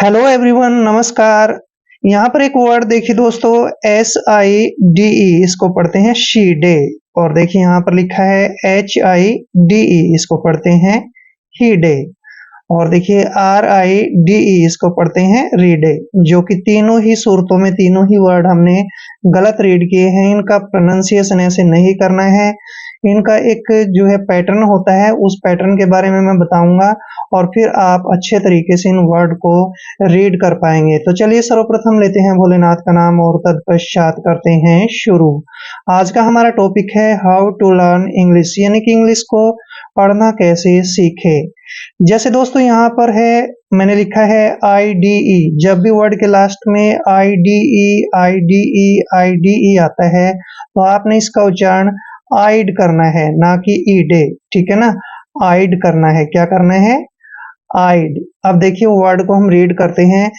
Hello everyone, नमस्कार। यहाँ पर एक वर्ड देखिए दोस्तों, SIDE, इसको पढ़ते हैं शी डे। और देखिए यहाँ पर लिखा है HIDE, इसको पढ़ते हैं ही डे। और देखिए RIDE, इसको पढ़ते हैं रीडे। जो कि तीनों ही सूरतों में तीनों ही वर्ड हमने गलत रीड किए हैं। इनका प्रोनाउंसिएशन ऐसे नहीं करना है। इनका एक जो है पैटर्न होता है, उस पैटर्न के बारे में मैं बताऊंगा और फिर आप अच्छे तरीके से इन वर्ड को रीड कर पाएंगे। तो चलिए सर्वप्रथम लेते हैं भोलेनाथ का नाम और तत्पश्चात करते हैं शुरू। आज का हमारा टॉपिक है हाउ टू लर्न इंग्लिश, यानी कि इंग्लिश को पढ़ना कैसे सीखे। जैसे दोस्तों यहाँ पर है, मैंने लिखा है IDE। जब भी वर्ड के लास्ट में IDE आता है तो आपने इसका उच्चारण आइड करना है, ना कि ईडे। ठीक है ना, आइड करना है। क्या करना है? आइड। अब देखिए वर्ड को हम रीड करते हैं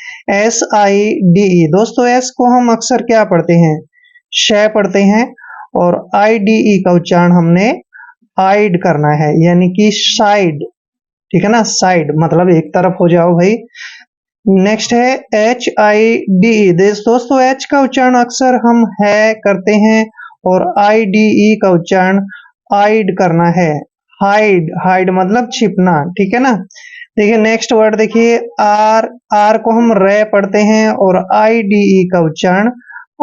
SIDE। दोस्तों एस को हम अक्सर क्या पढ़ते हैं? श पढ़ते हैं। और IDE का उच्चारण हमने आइड करना है, यानी कि साइड। ठीक है ना, साइड मतलब एक तरफ हो जाओ भाई। नेक्स्ट है HIDE। दोस्तों एच का उच्चारण अक्सर हम है करते हैं और IDE का उच्चारण आइड करना है। हाइड, हाइड मतलब छिपना। ठीक है ना। देखिए नेक्स्ट वर्ड देखिए आर को हम रे पढ़ते हैं और IDE का उच्चारण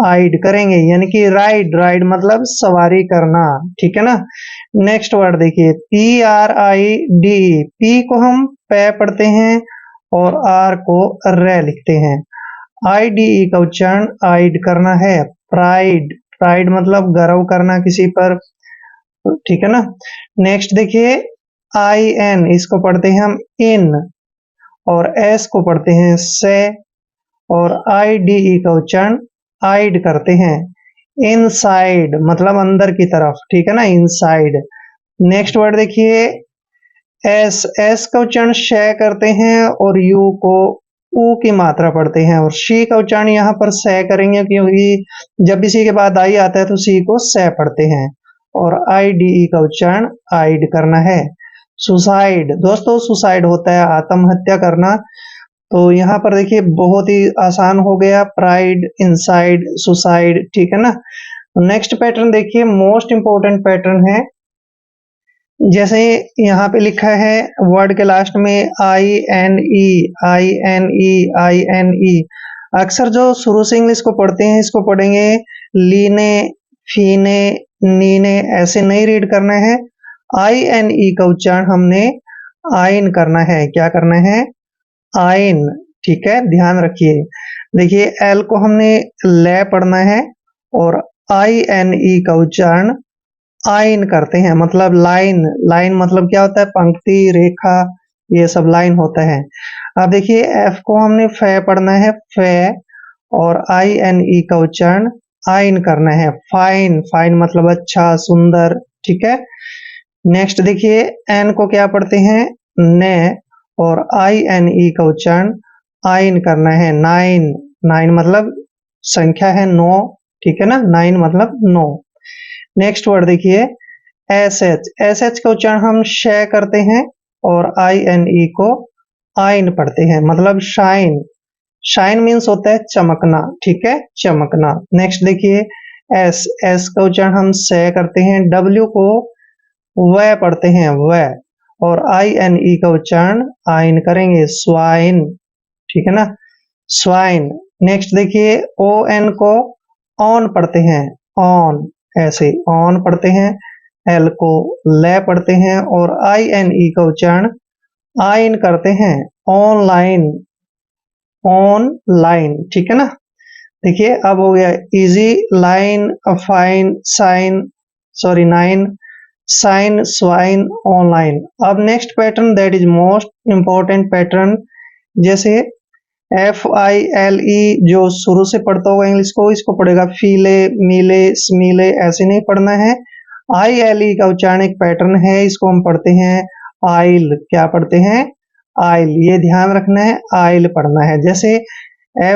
आइड करेंगे, यानी कि राइड, राइड मतलब सवारी करना। ठीक है ना। नेक्स्ट वर्ड देखिए PRIDE। पी को हम पे पढ़ते हैं और आर को रे लिखते हैं। IDE का उच्चारण आइड करना है। प्राइड, प्राइड मतलब गर्व करना किसी पर। ठीक है ना। नेक्स्ट देखिए IN, इसको पढ़ते हैं हम इन और एस को पढ़ते हैं से और IDE का उच्चारण आइड करते हैं। इनसाइड मतलब अंदर की तरफ। ठीक है ना, इनसाइड। नेक्स्ट वर्ड देखिए एस का उच्चारण श करते हैं और यू को ऊ की मात्रा पढ़ते हैं और शी का उच्चारण यहाँ पर स करेंगे, क्योंकि जब भी सी के बाद आई आता है तो सी को स पढ़ते हैं। और IDE का उच्चारण आइड करना है। सुसाइड, दोस्तों सुसाइड होता है आत्महत्या करना। तो यहाँ पर देखिए बहुत ही आसान हो गया, प्राइड, इनसाइड, सुसाइड। ठीक है ना। नेक्स्ट पैटर्न देखिए, मोस्ट इंपोर्टेंट पैटर्न है। जैसे यहाँ पे लिखा है वर्ड के लास्ट में INE। अक्सर जो शुरू से इंग्लिश को पढ़ते हैं इसको पढ़ेंगे लीने, फीने, नीने, ऐसे नहीं रीड करना है। INE का उच्चारण हमने आइन करना है। क्या करना है? आइन। ठीक है, ध्यान रखिए। देखिए एल को हमने ले पढ़ना है और INE का उच्चारण आइन करते हैं, मतलब लाइन। लाइन मतलब क्या होता है? पंक्ति, रेखा, ये सब लाइन होता है। अब देखिए एफ को हमने फे पढ़ना है, फे, और INE का उच्चारण आइन करना है। फाइन, फाइन मतलब अच्छा, सुंदर। ठीक है। नेक्स्ट देखिए एन को क्या पढ़ते हैं? ने, और INE का उच्चारण आइन करना है। नाइन, नाइन मतलब संख्या है 9। ठीक है ना, नाइन मतलब 9। नेक्स्ट वर्ड देखिए एस एच का उच्चारण हम श करते हैं और INE को आइन पढ़ते हैं, मतलब शाइन। शाइन मीन्स होता है चमकना। ठीक है, चमकना। नेक्स्ट देखिए एस, एस का उच्चारण हम से करते हैं। W को वह पढ़ते हैं, वह, और INE का उच्चारण आइन करेंगे, स्वाइन। ठीक है ना, स्वाइन। नेक्स्ट देखिए ON को ऑन पढ़ते हैं, ऑन, ऐसे ऑन पढ़ते हैं। एल को ले पढ़ते हैं और INE का उच्चारण आइन करते हैं, ऑनलाइन, ऑनलाइन। ठीक है ना। देखिए अब हो गया easy. Line, fine, sign, sorry nine, sign, swine, online. अब next pattern that is most important pattern. जैसे FILE, जो शुरू से पढ़ता होगा इंग्लिश को, इसको पढ़ेगा फीले, मीले, स्मीले, ऐसे नहीं पढ़ना है। ILE का उच्चारण एक पैटर्न है, इसको हम पढ़ते हैं आइल। क्या पढ़ते हैं? आइल। ये ध्यान रखना है, आइल पढ़ना है। जैसे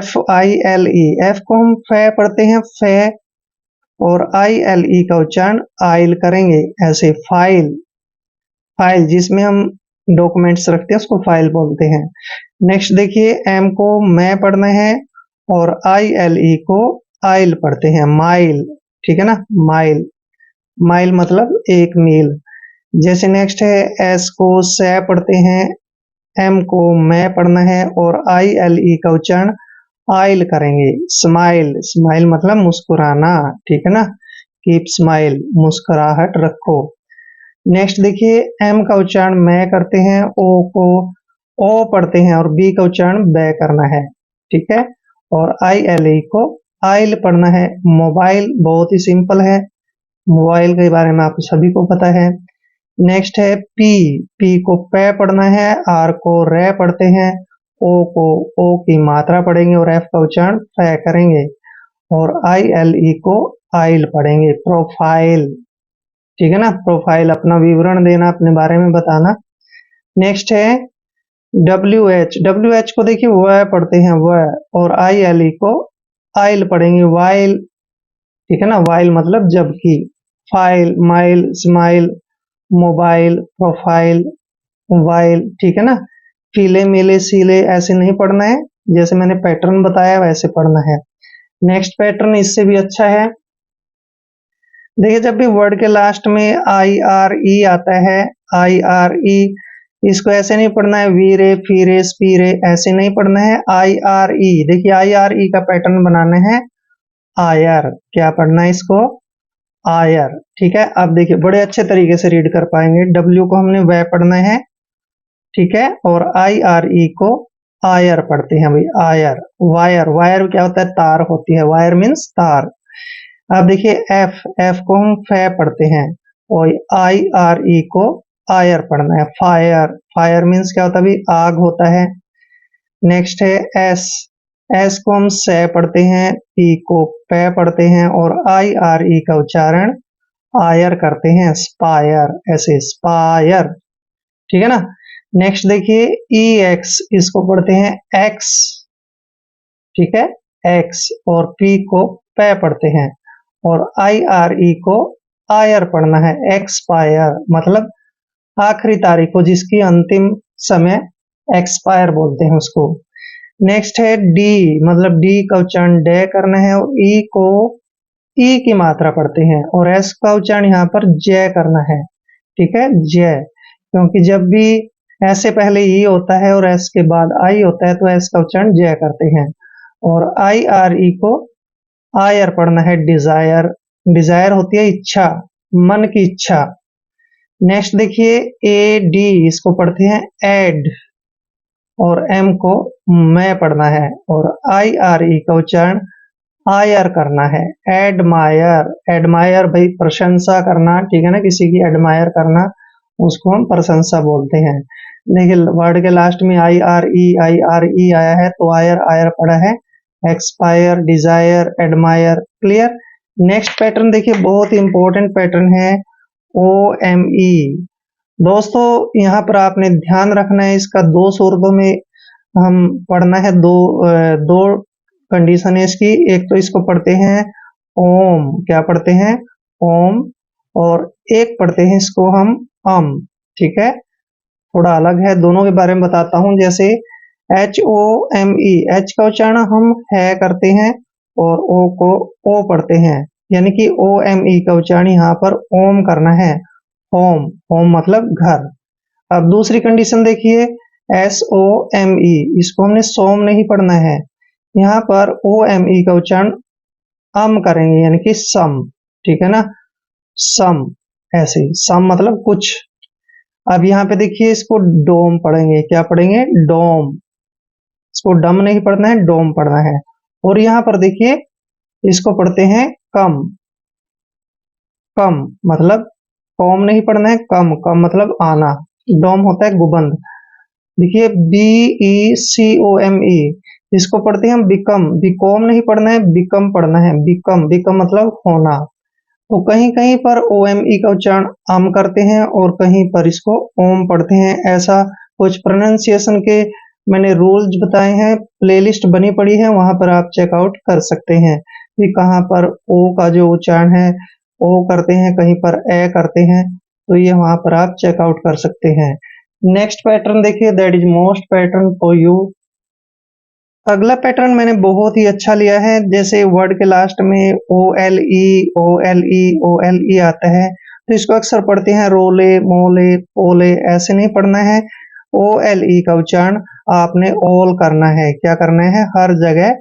FILE, एफ को हम फे पढ़ते हैं, फे, और ILE का उच्चारण आइल करेंगे, ऐसे फाइल, फाइल जिसमें हम डॉक्यूमेंट्स रखते हैं उसको फाइल बोलते हैं। नेक्स्ट देखिए, एम को मैं पढ़ना है और आई एल ई को आइल पढ़ते हैं, माइल, ठीक है ना, माइल, माइल मतलब एक मील। जैसे नेक्स्ट है, एस को से पढ़ते हैं, एम को मैं पढ़ना है और आई एल ई का उच्चारण आइल करेंगे, स्माइल, स्माइल मतलब मुस्कुराना, ठीक है ना, कीप स्माइल, मुस्कुराहट रखो। नेक्स्ट देखिए, एम का उच्चारण मैं करते हैं, ओ को ओ पढ़ते हैं और बी का उच्चारण बै करना है, ठीक है, और आई एल ई को आइल पढ़ना है। मोबाइल बहुत ही सिंपल है, मोबाइल के बारे में आप सभी को पता है। नेक्स्ट है पी, पी को पे पढ़ना है, आर को रे पढ़ते हैं, ओ को ओ की मात्रा पढ़ेंगे और एफ का उच्चारण फे करेंगे, और आई एल ई को आइल पढ़ेंगे, प्रोफाइल, ठीक है ना, प्रोफाइल अपना विवरण देना, अपने बारे में बताना। नेक्स्ट है डब्ल्यू एच, डब्ल्यू एच को देखिए वह पढ़ते हैं वह, और आई एल ई को आइल पढ़ेंगे, वाइल, ठीक है ना, वाइल मतलब जबकि। File, mile, smile, mobile, profile, while, ठीक है ना। फीले मिले सीले ऐसे नहीं पढ़ना है, जैसे मैंने पैटर्न बताया वैसे पढ़ना है। नेक्स्ट पैटर्न इससे भी अच्छा है, देखिए जब भी वर्ड के लास्ट में आई आर ई आता है, आई आर ई, इसको ऐसे नहीं पढ़ना है वीरे फीरे स्पीरे, ऐसे नहीं पढ़ना है, आई आर ई। देखिए आई आर ई का पैटर्न बनाना है आयर, क्या पढ़ना है इसको, आयर, ठीक है। अब देखिए बड़े अच्छे तरीके से रीड कर पाएंगे, डब्ल्यू को हमने वह पढ़ना है, ठीक है, और आई आर ई को आयर पढ़ते हैं भाई, आयर। वायर, वायर क्या होता है, तार होती है, वायर मीन्स तार। अब देखिए एफ, एफ को हम फे पढ़ते हैं और आई आर ई को आयर पढ़ना है, फायर, फायर मीन्स क्या होता है भाई, आग होता है। नेक्स्ट है एस, एस को हम से पढ़ते हैं, पी को पे पढ़ते हैं और आई आर ई का उच्चारण आयर करते हैं, स्पायर, ऐसे स्पायर, ठीक है ना। नेक्स्ट देखिए ई एक्स, इसको पढ़ते हैं एक्स, ठीक है, एक्स, और पी को पे पढ़ते हैं और आई आर ई को आयर पढ़ना है, एक्सपायर मतलब आखिरी तारीख को, जिसकी अंतिम समय एक्सपायर बोलते हैं उसको। नेक्स्ट है डी, मतलब डी का उच्चारण डे करना है और ई को ई की मात्रा पढ़ते हैं और एस का उच्चारण यहाँ पर जय करना है, ठीक है, जय, क्योंकि जब भी ऐसे पहले ई होता है और एस के बाद आई होता है तो एस का उच्चारण जय करते हैं, और आई आर ई को आयर पढ़ना है, डिजायर, डिजायर होती है इच्छा, मन की इच्छा। नेक्स्ट देखिए ए डी, इसको पढ़ते हैं एड, और एम को मैं पढ़ना है और आई आर ई का उच्चारण आयर करना है, एडमायर, एडमायर भाई प्रशंसा करना, ठीक है ना, किसी की एडमायर करना, उसको हम प्रशंसा बोलते हैं। देखिए वर्ड के लास्ट में आई आर ई आया है तो आयर, आयर पढ़ा है, expire, desire, admire, clear. Next pattern देखिए बहुत ही इंपॉर्टेंट पैटर्न है, ओ एम ई। दोस्तों यहाँ पर आपने ध्यान रखना है, इसका दो सूरतों में हम पढ़ना है, दो कंडीशन है इसकी। एक तो इसको पढ़ते हैं ओम, क्या पढ़ते हैं, ओम, और एक पढ़ते हैं इसको हम ठीक है, थोड़ा अलग है, दोनों के बारे में बताता हूं। जैसे h o m e, h का उच्चारण हम है करते हैं और ओ को ओ पढ़ते हैं, यानी कि ओ एम ई का उच्चारण यहाँ पर ओम करना है, होम, होम मतलब घर। अब दूसरी कंडीशन देखिए, एस ओ एम ई, इसको हमने सोम नहीं पढ़ना है, यहाँ पर ओ एम ई का उच्चारण करेंगे, यानी कि सम, ठीक है ना, सम, ऐसे सम मतलब कुछ। अब यहाँ पे देखिए इसको डोम पढ़ेंगे, क्या पढ़ेंगे, डोम, इसको डम नहीं पढ़ना है, डोम पढ़ना है। और यहाँ पर देखिए इसको पढ़ते हैं कम, कम मतलब कॉम नहीं पढ़ना है, कम, कम मतलब आना, डोम होता है गुबंद। देखिए बी ई सी ओ एम ई, इसको पढ़ते हैं हम बिकम, बिकॉम नहीं पढ़ना है, बिकम पढ़ना है, बिकम, बिकम मतलब होना। तो कहीं कहीं पर ओ एम ई का उच्चारण करते हैं और कहीं पर इसको ओम पढ़ते हैं, ऐसा कुछ प्रोनाउंसिएशन के मैंने रूल्स बताए हैं, प्लेलिस्ट बनी पड़ी है, वहां पर आप चेकआउट कर सकते हैं कि कहाँ पर ओ का जो उच्चारण है ओ करते हैं, कहीं पर ए करते हैं, तो ये वहां पर आप चेकआउट कर सकते हैं। नेक्स्ट पैटर्न देखिए, that is most pattern for you. अगला पैटर्न मैंने बहुत ही अच्छा लिया है। जैसे वर्ड के लास्ट में o l e o l e o l e आता है, तो इसको अक्सर पढ़ते हैं रोले मोले ओले, ऐसे नहीं पढ़ना है। ओ एल ई का उच्चारण आपने ओल करना है। क्या करना है? हर जगह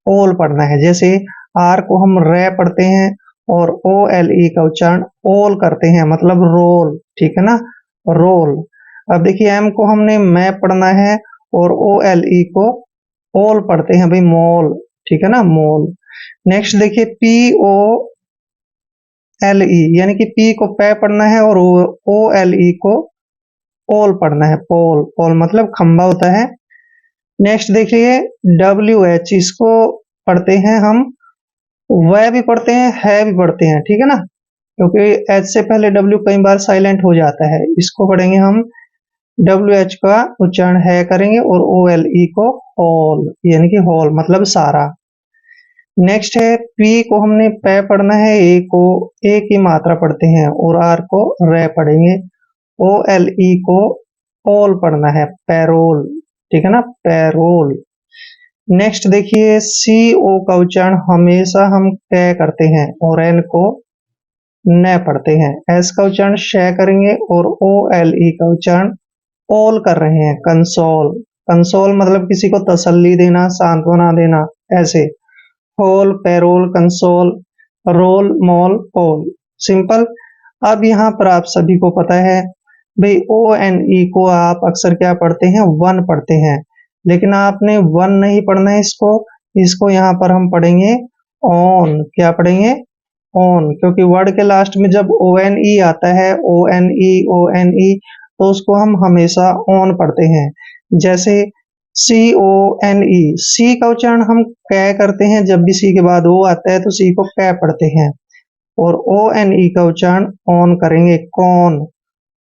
ओल पढ़ना है। जैसे आर को हम रे पढ़ते हैं और ओ एल ई का उच्चारण ओल करते हैं, मतलब रोल। ठीक है ना, रोल। अब देखिए एम को हमने मैं पढ़ना है और ओ एल ई को ओल पढ़ते हैं भाई, मोल। ठीक है ना, मोल। नेक्स्ट देखिए पी ओ एल ई, यानी कि पी को पै पढ़ना है और ओ एल ई को ओल पढ़ना है, पोल। पोल मतलब खंबा होता है। नेक्स्ट देखिए डब्ल्यू एच, इसको पढ़ते हैं हम, वह भी पढ़ते हैं, है भी पढ़ते हैं। ठीक है ना, क्योंकि एच से पहले डब्ल्यू कई बार साइलेंट हो जाता है। इसको पढ़ेंगे हम, डब्ल्यू एच का उच्चारण है करेंगे और ओ एल ई को होल, यानी कि होल मतलब सारा। नेक्स्ट है पी को हमने पै पढ़ना है, ए को ए की मात्रा पढ़ते हैं और आर को रे पढ़ेंगे। ओ एल ई को ओल पढ़ना है, पैरोल। ठीक है ना, पैरोल। नेक्स्ट देखिए सी ओ का उच्चारण हमेशा हम कै करते हैं और एन को न पढ़ते हैं। एस का उच्चारण श करेंगे और ओ एल ई का उच्चारण ओल कर रहे हैं, कंसोल। कंसोल मतलब किसी को तसल्ली देना, सांत्वना देना, ऐसे। होल, पैरोल, कंसोल, रोल, मोल, ओल। सिंपल। अब यहाँ पर आप सभी को पता है भाई, ओ एन ई को आप अक्सर क्या पढ़ते हैं? वन पढ़ते हैं। लेकिन आपने वन नहीं पढ़ना है इसको, इसको यहाँ पर हम पढ़ेंगे ऑन। क्या पढ़ेंगे? ऑन। क्योंकि वर्ड के लास्ट में जब ओ एन ई आता है, ओ एन ई, तो उसको हम हमेशा ऑन पढ़ते हैं। जैसे सी ओ एन ई, सी का उच्चारण हम कै करते हैं, जब भी सी के बाद ओ आता है तो सी को कै पढ़ते हैं। और ओ एन ई का उच्चारण ऑन करेंगे, कौन।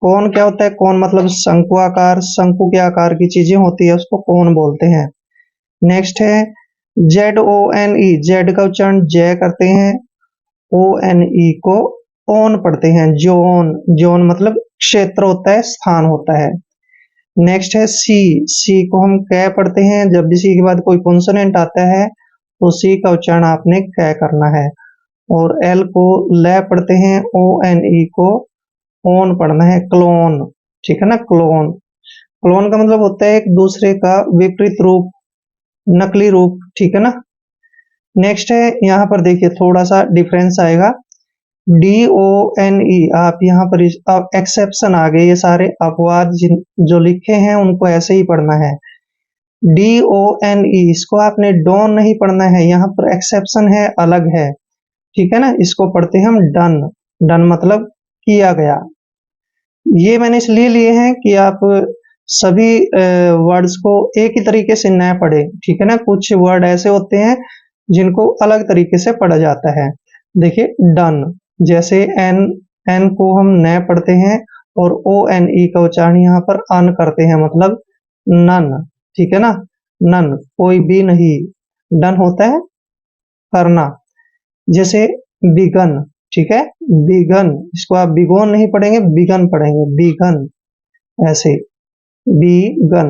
कौन क्या होता है? कौन मतलब शंकुआकार, शंकु के आकार की चीजें होती है, उसको कौन बोलते हैं। नेक्स्ट है z o n e, z का उच्चारण जय करते हैं, ओ एन ई को ओन पढ़ते हैं, जोन। जोन मतलब क्षेत्र होता है, स्थान होता है। नेक्स्ट है सी, सी को हम कै पढ़ते हैं, जब भी सी के बाद कोई कॉन्सोनेंट आता है तो सी का उच्चारण आपने कै करना है। और एल को ले पढ़ते हैं, ओ एन ई को ओन पढ़ना है, क्लोन। ठीक है ना, क्लोन। क्लोन का मतलब होता है एक दूसरे का विपरीत रूप, नकली रूप। ठीक है ना। नेक्स्ट है, यहाँ पर देखिए थोड़ा सा डिफरेंस आएगा, डी ओ एन ई। आप यहाँ पर एक्सेप्शन आ गए, ये सारे अपवाद जो लिखे हैं उनको ऐसे ही पढ़ना है। डी ओ एन ई, इसको आपने डोन नहीं पढ़ना है, यहाँ पर एक्सेप्शन है, अलग है। ठीक है ना, इसको पढ़ते हैं हम डन। डन मतलब किया गया। ये मैंने इसलिए लिए हैं कि आप सभी वर्ड्स को एक ही तरीके से न पढ़े। ठीक है ना, कुछ वर्ड ऐसे होते हैं जिनको अलग तरीके से पढ़ा जाता है। देखिए डन, जैसे एन, एन को हम न पढ़ते हैं और ओ एन ई का उच्चारण यहाँ पर अन करते हैं, मतलब नन। ठीक है ना, नन, कोई भी नहीं। डन होता है करना। जैसे बिगन, ठीक है, बिगन, इसको आप बिगोन नहीं पढ़ेंगे, बिगन पढ़ेंगे, बिगन, ऐसे, बिगन।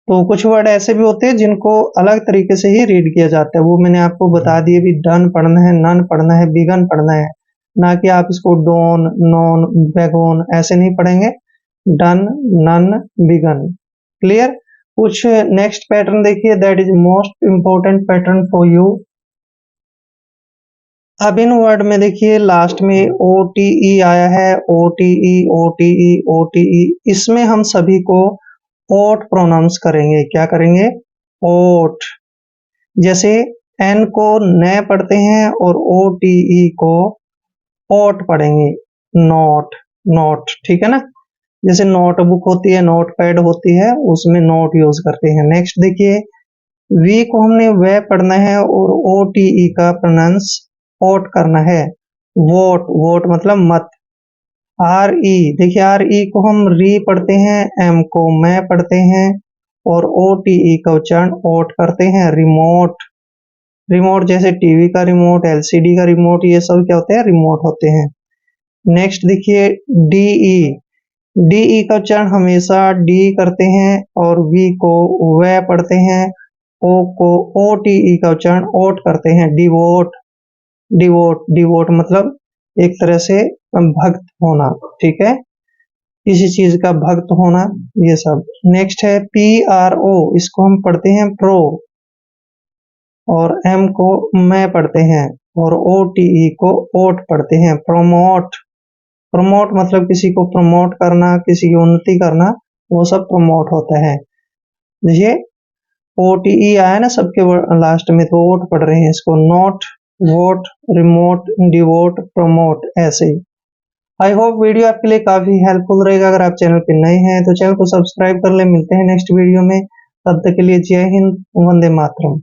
तो कुछ वर्ड ऐसे भी होते हैं जिनको अलग तरीके से ही रीड किया जाता है, वो मैंने आपको बता दिए भी। डन पढ़ना है, नन पढ़ना है, बिगन पढ़ना है, ना कि आप इसको डोन, नॉन, बेगोन ऐसे नहीं पढ़ेंगे। Done, none, begun. क्लियर। कुछ नेक्स्ट पैटर्न देखिए, that is most important pattern for you. अब इन वर्ड में देखिए लास्ट में ओ टी ई आया है, o t e, o t e, o t e. इसमें हम सभी को ओट प्रोनाउंस करेंगे। क्या करेंगे? ओट। जैसे एन को न पढ़ते हैं और ओ टी ई को ओट पढ़ेंगे, नोट, नोट। ठीक है ना, जैसे नोटबुक होती है, नोट पैड होती है, उसमें नोट यूज करते हैं। नेक्स्ट देखिए वी को हमने वह पढ़ना है और ओ टी ई का प्रोनाउंस ओट करना है, वोट। वोट मतलब मत। आर ई, देखिए आर ई को हम री पढ़ते हैं, एम को मैं पढ़ते हैं और ओ टी ई का उच्चारण ओट करते हैं, रिमोट। रिमोट जैसे टीवी का रिमोट, एलसीडी का रिमोट, ये सब क्या होते हैं? रिमोट होते हैं। नेक्स्ट देखिए डी ई, डी ई का उच्चारण हमेशा डी करते हैं और वी को वे पढ़ते हैं। ओ को ओ टी ई का उच्चारण ओट करते हैं। डिवोट, डिवोट, डिवोट मतलब एक तरह से भक्त होना, ठीक है, किसी चीज का भक्त होना, ये सब। नेक्स्ट है पी आर ओ, इसको हम पढ़ते हैं प्रो, और एम को मैं पढ़ते हैं, और ओ टी ई को ओट पढ़ते हैं। प्रोमोट, प्रमोट मतलब किसी को प्रमोट करना, किसी की उन्नति करना, वो सब प्रमोट होता है। ये ओ टी ई आया ना सबके लास्ट में, तो वोट पढ़ रहे हैं इसको। Note, vote, remote, devote, promote, ऐसे ही। आई होप वीडियो आपके लिए काफी हेल्पफुल रहेगा। अगर आप चैनल पे नए हैं तो चैनल को सब्सक्राइब कर ले। मिलते हैं नेक्स्ट वीडियो में, तब तक के लिए जय हिंद, वंदे मातरम।